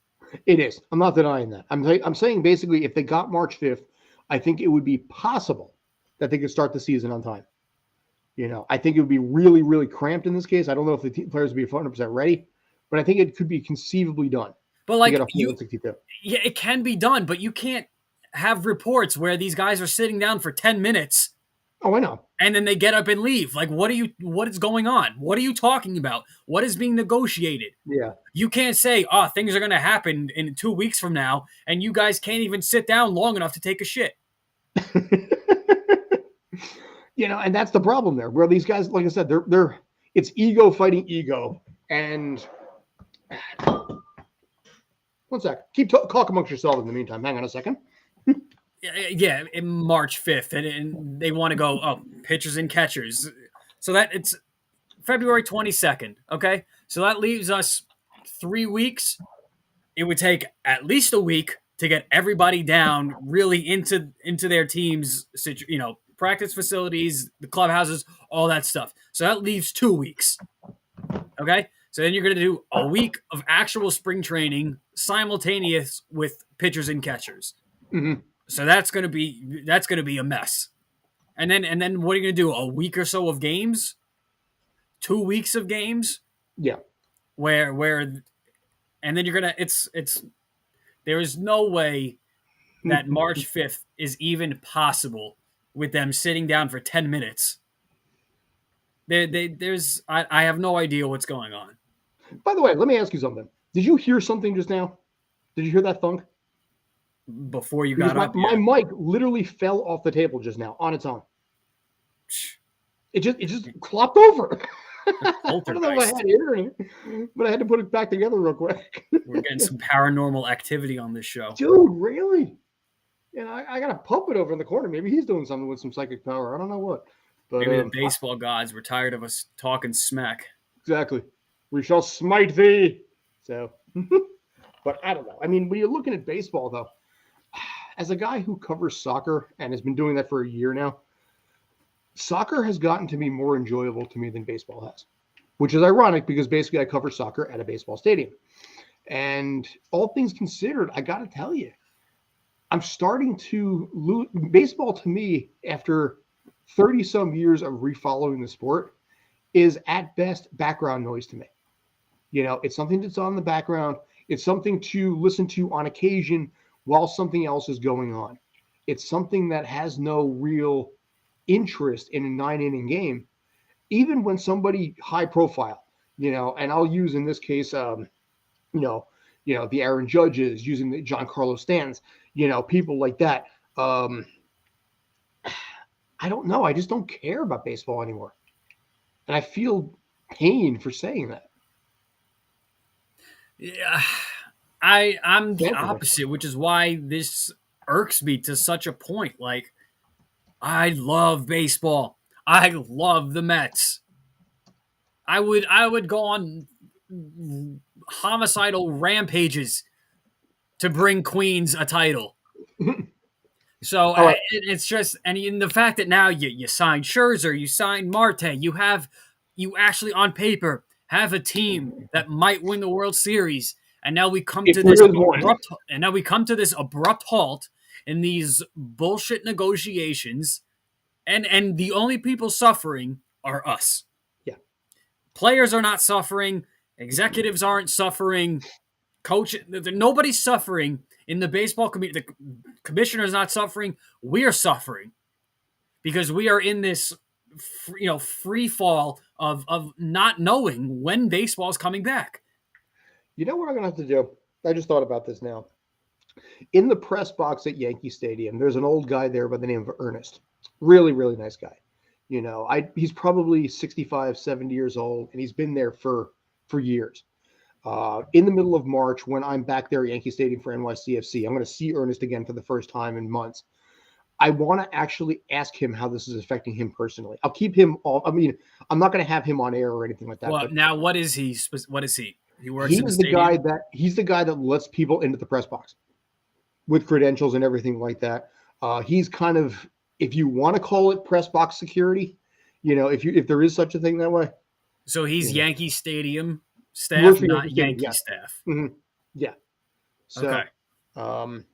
It is. I'm not denying that. I'm saying basically if they got March 5th, I think it would be possible that they could start the season on time. I think it would be really, really cramped in this case. I don't know if the players would be 100% ready, but I think it could be conceivably done. But like yeah, it can be done, but you can't have reports where these guys are sitting down for 10 minutes. Oh, I know. And then they get up and leave. Like, what is going on? What are you talking about? What is being negotiated? Yeah. You can't say, things are going to happen in 2 weeks from now, and you guys can't even sit down long enough to take a shit. And that's the problem there, where these guys, like I said, they're it's ego fighting ego. And one sec. Keep talk amongst yourselves in the meantime. Hang on a second. Yeah, in March 5th, and they want to go, pitchers and catchers. So that it's February 22nd, okay? So that leaves us 3 weeks. It would take at least a week to get everybody down really into their teams, practice facilities, the clubhouses, all that stuff. So that leaves 2 weeks, okay? So then you're going to do a week of actual spring training simultaneous with pitchers and catchers. Mm-hmm. So that's going to be a mess. And then what are you going to do? A week or so of games? 2 weeks of games? Yeah. Where and then you're going to there is no way that March 5th is even possible with them sitting down for 10 minutes. I have no idea what's going on. By the way, let me ask you something. Did you hear something just now? Did you hear that thunk? Before you got up, my mic literally fell off the table just now on its own. It just clopped over. I don't know if I had it or anything, but I had to put it back together real quick. We're getting some paranormal activity on this show. Dude, really? I got a puppet over in the corner. Maybe he's doing something with some psychic power. I don't know what. But, maybe the baseball gods were tired of us talking smack. Exactly. We shall smite thee. So, but I don't know. I mean, when you're looking at baseball, though, as a guy who covers soccer and has been doing that for a year now, soccer has gotten to be more enjoyable to me than baseball has, which is ironic because basically I cover soccer at a baseball stadium. And all things considered, I got to tell you, I'm starting to lose baseball to me after 30 some years of refollowing the sport is at best background noise to me. It's something that's on the background. It's something to listen to on occasion while something else is going on. It's something that has no real interest in a 9-inning game, even when somebody high profile, and I'll use in this case, the Aaron Judges, using the Giancarlo Stanton, people like that. I don't know. I just don't care about baseball anymore. And I feel pain for saying that. Yeah, I'm the opposite, which is why this irks me to such a point. Like, I love baseball. I love the Mets. I would go on homicidal rampages to bring Queens a title. So it's just, and in the fact that now you signed Scherzer, you signed Marte, you actually on paper have a team that might win the World Series, and now we come to this abrupt halt in these bullshit negotiations, and the only people suffering are us. Yeah, players are not suffering, executives aren't suffering, nobody's suffering in the baseball community, the commissioner is not suffering. We're suffering because we are in this, free fall of not knowing when baseball is coming back. You know what I'm going to have to do? I just thought about this now. In the press box at Yankee Stadium, there's an old guy there by the name of Ernest. Really, really nice guy. He's probably 65, 70 years old, and he's been there for years. In the middle of March, when I'm back there at Yankee Stadium for NYCFC, I'm going to see Ernest again for the first time in months. I want to actually ask him how this is affecting him personally. I'll keep him off. I mean, I'm not going to have him on air or anything like that. Well, now what is he? What is he? He works in the stadium? He's the guy that lets people into the press box with credentials and everything like that. He's kind of, if you want to call it press box security, if there is such a thing that way. So he's Yankee Stadium staff, not Yankee staff. Mm-hmm. Yeah. So, okay.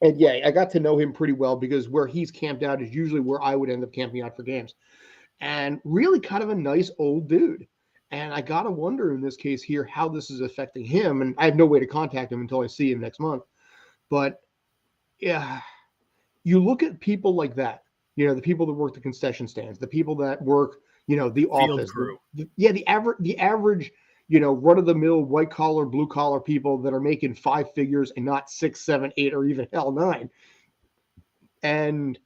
And yeah, I got to know him pretty well because where he's camped out is usually where I would end up camping out for games. And really kind of a nice old dude. And I got to wonder in this case here how this is affecting him. And I have no way to contact him until I see him next month. But yeah, you look at people like that, the people that work the concession stands, the people that work, the office, the average, run-of-the-mill white-collar, blue-collar people that are making 5 figures and not 6, 7, 8, or even hell 9. And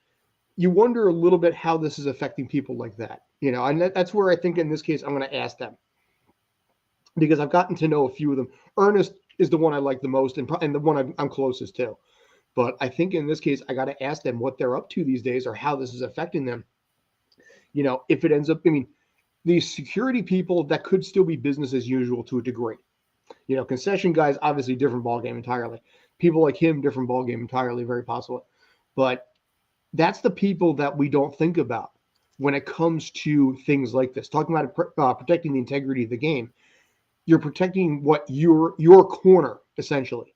you wonder a little bit how this is affecting people like that. And that's where I think in this case I'm going to ask them. Because I've gotten to know a few of them. Ernest is the one I like the most and the one I'm closest to. But I think in this case, I got to ask them what they're up to these days or how this is affecting them. If it ends up, these security people, that could still be business as usual to a degree. Concession guys, obviously different ballgame entirely. People like him, different ballgame entirely, very possibly. But that's the people that we don't think about when it comes to things like this. Talking about protecting the integrity of the game, you're protecting what your corner, essentially.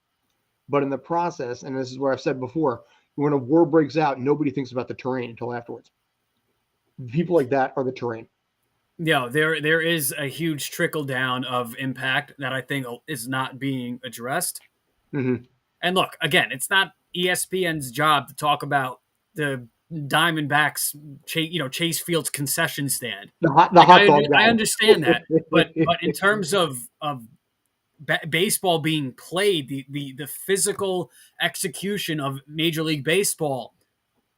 But in the process, and this is what I've said before, when a war breaks out, nobody thinks about the terrain until afterwards. People like that are the terrain. Yeah, there is a huge trickle down of impact that I think is not being addressed. Mm-hmm. And look, again, it's not ESPN's job to talk about the Diamondbacks, Chase Field's concession stand. The hot dog guy. I understand that, but in terms of baseball being played, the physical execution of Major League Baseball,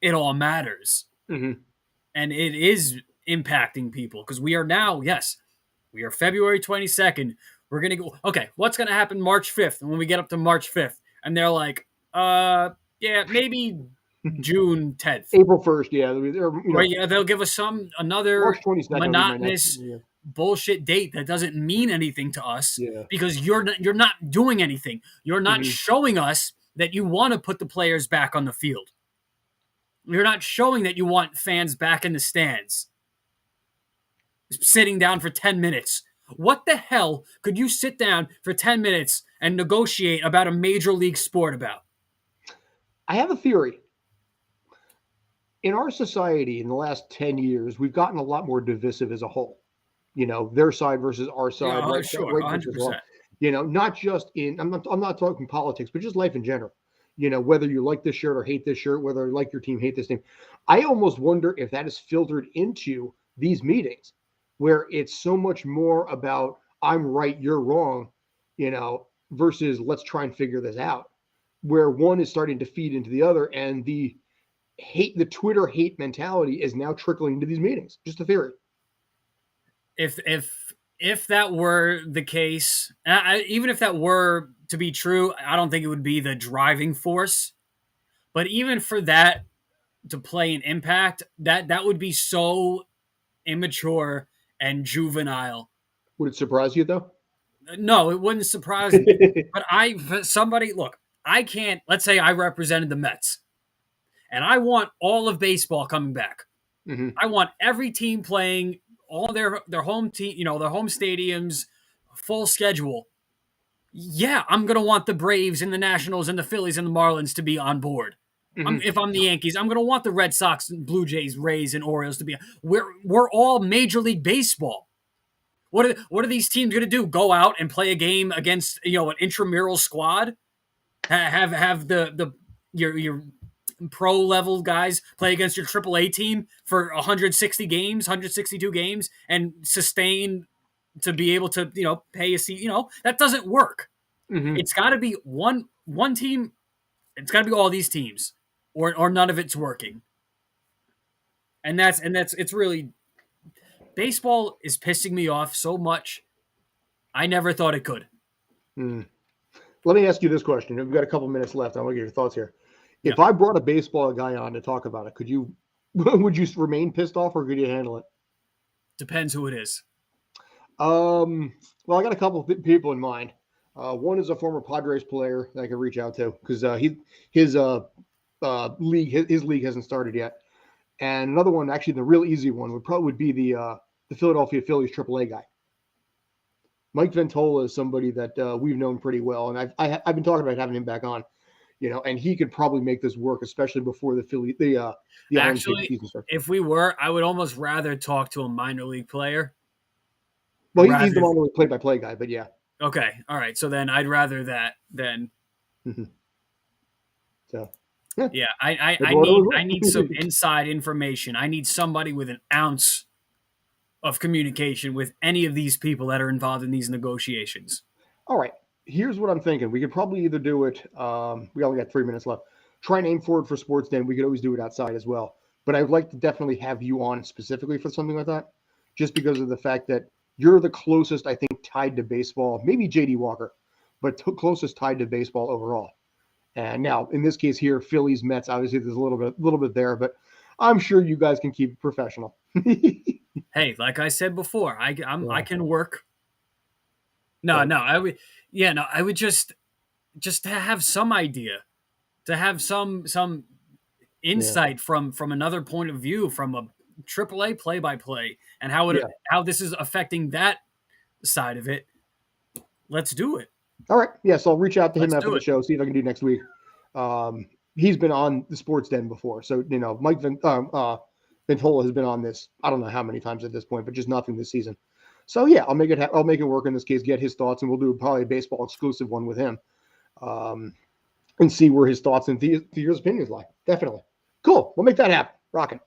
it all matters, mm-hmm. and it is impacting people because we are now, we are February 22nd. We're gonna go. Okay, what's gonna happen March 5th when we get up to March 5th? And they're like, maybe June 10th, April 1st. Yeah, they'll give us another March 22nd monotonous bullshit date that doesn't mean anything to us because you're not doing anything. You're not showing us that you want to put the players back on the field. You're not showing that you want fans back in the stands, sitting down for 10 minutes. What the hell could you sit down for 10 minutes and negotiate about a major league sport about? I have a theory. In our society in the last 10 years, we've gotten a lot more divisive as a whole. Their side versus our side. Yeah, sure, 100%. Not just I'm not talking politics, but just life in general. Whether you like this shirt or hate this shirt, whether you like your team, hate this team. I almost wonder if that is filtered into these meetings where it's so much more about I'm right, you're wrong, versus let's try and figure this out, where one is starting to feed into the other and the Twitter hate mentality is now trickling into these meetings. Just a theory. If that were the case, even if that were to be true, I don't think it would be the driving force. But even for that to play an impact, that would be so immature and juvenile. Would it surprise you though? No, it wouldn't surprise me. But I can't. Let's say I represented the Mets, and I want all of baseball coming back. Mm-hmm. I want every team playing all their home team, their home stadiums, full schedule. Yeah, I'm gonna want the Braves and the Nationals and the Phillies and the Marlins to be on board. Mm-hmm. If I'm the Yankees, I'm gonna want the Red Sox, Blue Jays, Rays, and Orioles to be. We're all Major League Baseball. What are these teams gonna do? Go out and play a game against an intramural squad? Have the your pro level guys play against your AAA team for 160 games, 162 games, and sustain to be able to pay a seat. That doesn't work. Mm-hmm. It's got to be one team. It's got to be all these teams, or none of it's working. And that's it's really baseball is pissing me off so much. I never thought it could. Mm. Let me ask you this question. We've got a couple minutes left. I want to get your thoughts here. Yeah. If I brought a baseball guy on to talk about it, would you remain pissed off or could you handle it? Depends who it is. Well, I got a couple of people in mind. One is a former Padres player that I could reach out to because his league hasn't started yet. And another one, actually, the real easy one would be the Philadelphia Phillies AAA guy. Mike Ventola is somebody that we've known pretty well, and I've been talking about having him back on, and he could probably make this work, especially before the Actually, season starts. If we were, I would almost rather talk to a minor league player. Well, he's the minor league play-by-play guy, but yeah. Okay, all right. So then I'd rather that than. Mm-hmm. So. Yeah, I need some inside information. I need somebody with an ounce of communication with any of these people that are involved in these negotiations. All right. Here's what I'm thinking. We could probably either do it. We only got 3 minutes left. Try and aim for it for Sports Den. We could always do it outside as well. But I'd like to definitely have you on specifically for something like that, just because of the fact that you're the closest, I think, tied to baseball. Maybe J.D. Walker, but closest tied to baseball overall. And now, in this case here, Phillies, Mets, obviously there's a little bit there, but I'm sure you guys can keep it professional. Hey, like I said before, I can work. I would just to have some idea, to have some insight from another point of view, from a AAA play-by-play, and how this is affecting that side of it. Let's do it. All right. Yeah, so I'll reach out to him after the show, see if I can do next week. He's been on the Sports Den before. So, Mike Ventola has been on this, I don't know how many times at this point, but just nothing this season. So, yeah, I'll make it work in this case, get his thoughts, and we'll do probably a baseball exclusive one with him and see where his thoughts and Theo's opinions lie. Definitely. Cool. We'll make that happen. Rocking.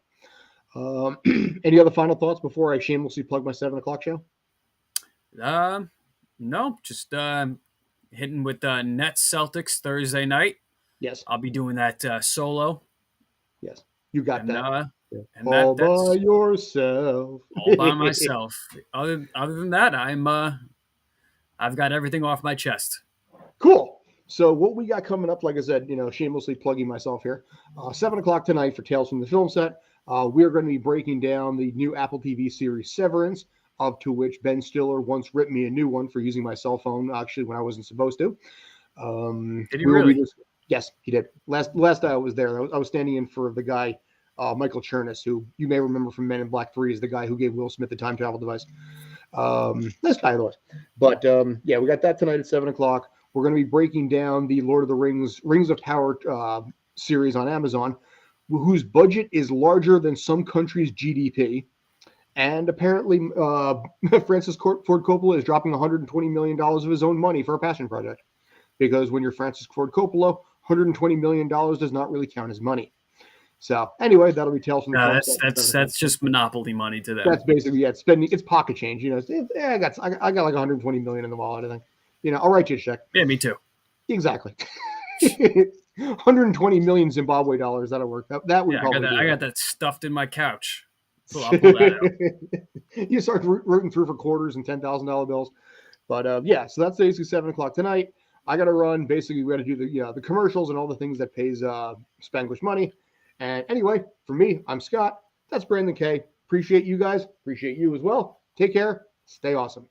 Any other final thoughts before I shamelessly plug my 7 o'clock show? No, just hitting with Nets Celtics Thursday night. Yes. I'll be doing that solo. Yes. You got that. And all by yourself. All by myself. Other than that, I've got everything off my chest. Cool. So what we got coming up, like I said, shamelessly plugging myself here. 7 o'clock tonight for Tales from the Film Set. We're going to be breaking down the new Apple TV series Severance, up to which Ben Stiller once ripped me a new one for using my cell phone, actually, when I wasn't supposed to. Did he really? Yes, he did. Last I was there, I was standing in for the guy, Michael Chernus, who you may remember from Men in Black 3 is the guy who gave Will Smith the time travel device. Nice guy, otherwise. But, yeah, we got that tonight at 7 o'clock. We're going to be breaking down the Lord of the Rings of Power series on Amazon, whose budget is larger than some countries' GDP. And apparently, Francis Ford Coppola is dropping $120 million of his own money for a passion project. Because when you're Francis Ford Coppola, $120 million does not really count as money. So anyway, that'll be Tales from the that's just monopoly money to them. That's basically spending. It's pocket change. I got like $120 million in the wallet. I think. I'll write you a check. Yeah, me too. Exactly. 120 million Zimbabwe dollars. That'll work. That would probably. I got that stuffed in my couch. So I'll pull that out. You start rooting through for quarters and $10,000 bills. But yeah, so that's basically 7 o'clock tonight. I got to run. Basically, we got to do the commercials and all the things that pays Spanglish money. And anyway, for me, I'm Scott. That's Brandon Kaye. Appreciate you guys. Appreciate you as well. Take care. Stay awesome.